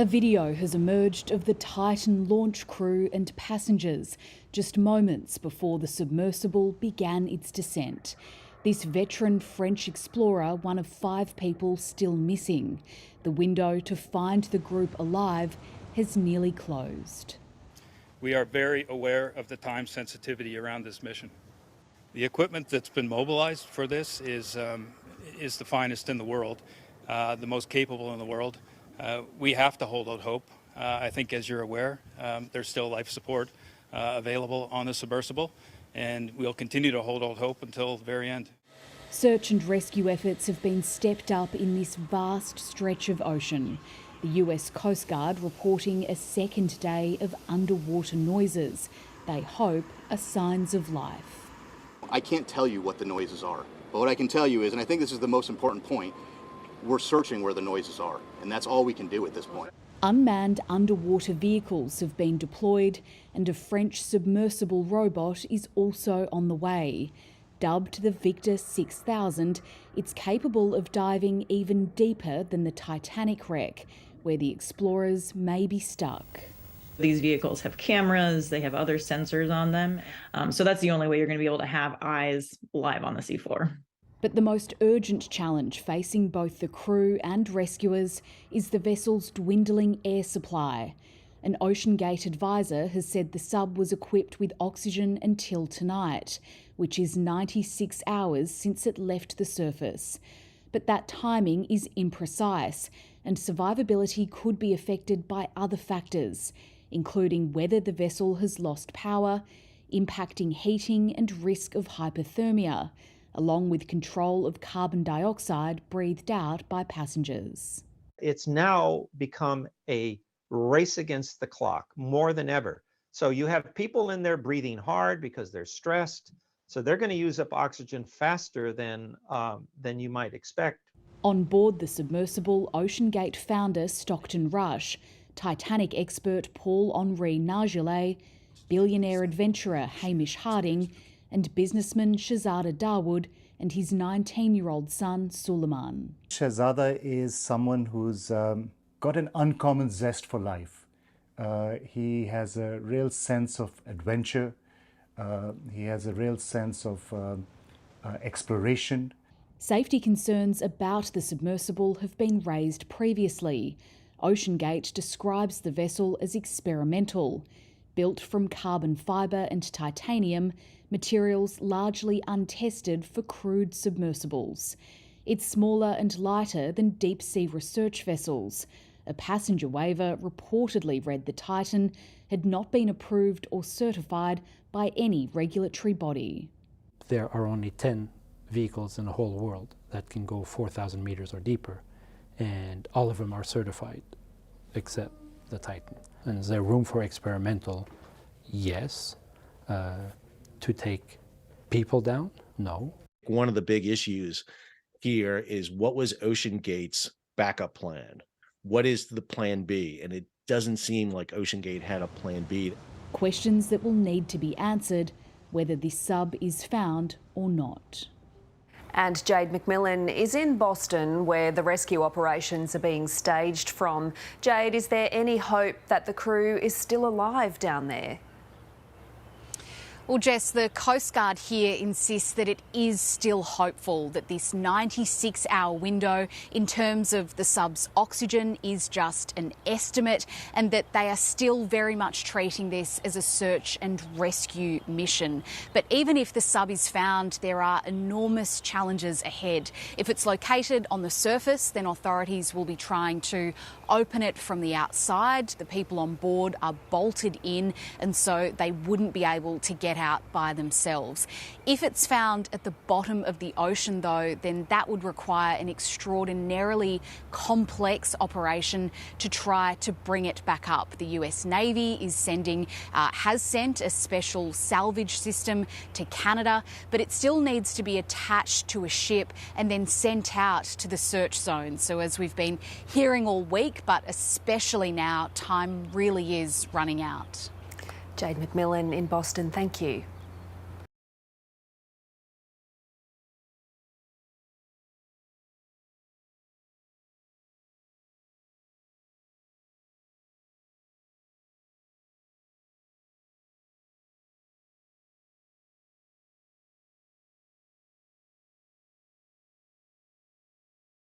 A video has emerged of the Titan launch crew and passengers just moments before the submersible began its descent. This veteran French explorer, one of 5 people still missing. The window to find the group alive has nearly closed. We are very aware of the time sensitivity around this mission. The equipment that's been mobilized for this is the finest in the world, the most capable in the world. We have to hold out hope. I think, as you're aware, there's still life support available on the submersible, and we'll continue to hold out hope until the very end. Search and rescue efforts have been stepped up in this vast stretch of ocean. The US Coast Guard reporting a second day of underwater noises. They hope are signs of life. I can't tell you what the noises are, but what I can tell you is, and I think this is the most important point, we're searching where the noises are, and that's all we can do at this point. Unmanned underwater vehicles have been deployed, and a French submersible robot is also on the way. Dubbed the Victor 6000, it's capable of diving even deeper than the Titanic wreck, where the explorers may be stuck. These vehicles have cameras, they have other sensors on them, so that's the only way you're going to be able to have eyes live on the seafloor. But the most urgent challenge facing both the crew and rescuers is the vessel's dwindling air supply. An OceanGate advisor has said the sub was equipped with oxygen until tonight, which is 96 hours since it left the surface. But that timing is imprecise, and survivability could be affected by other factors, including whether the vessel has lost power, impacting heating and risk of hypothermia, along with control of carbon dioxide breathed out by passengers. It's now become a race against the clock more than ever. So you have people in there breathing hard because they're stressed. So they're going to use up oxygen faster than you might expect. On board the submersible, OceanGate founder Stockton Rush, Titanic expert Paul-Henri Nargeolet, billionaire adventurer Hamish Harding, and businessman Shahzada Dawood and his 19-year-old son Suleiman. Shahzada is someone who's got an uncommon zest for life. He has a real sense of adventure. He has a real sense of exploration. Safety concerns about the submersible have been raised previously. OceanGate describes the vessel as experimental. Built from carbon fibre and titanium, materials largely untested for crewed submersibles. It's smaller and lighter than deep-sea research vessels. A passenger waiver reportedly read the Titan had not been approved or certified by any regulatory body. There are only 10 vehicles in the whole world that can go 4,000 meters or deeper, and all of them are certified except the Titan. And is there room for experimental? Yes. To take people down? No. One of the big issues here is, what was OceanGate's backup plan? What is the plan B? And it doesn't seem like OceanGate had a plan B. Questions that will need to be answered, whether this sub is found or not. And Jade McMillan is in Boston, where the rescue operations are being staged from. Jade, is there any hope that the crew is still alive down there? Well, Jess, the Coast Guard here insists that it is still hopeful that this 96-hour window in terms of the sub's oxygen is just an estimate, and that they are still very much treating this as a search and rescue mission. But even if the sub is found, there are enormous challenges ahead. If it's located on the surface, then authorities will be trying to open it from the outside. The people on board are bolted in, and so they wouldn't be able to get out by themselves. If it's found at the bottom of the ocean, though, then that would require an extraordinarily complex operation to try to bring it back up. The US Navy has sent a special salvage system to Canada, but it still needs to be attached to a ship and then sent out to the search zone. So as we've been hearing all week, but especially now, time really is running out. Jade McMillan in Boston, thank you.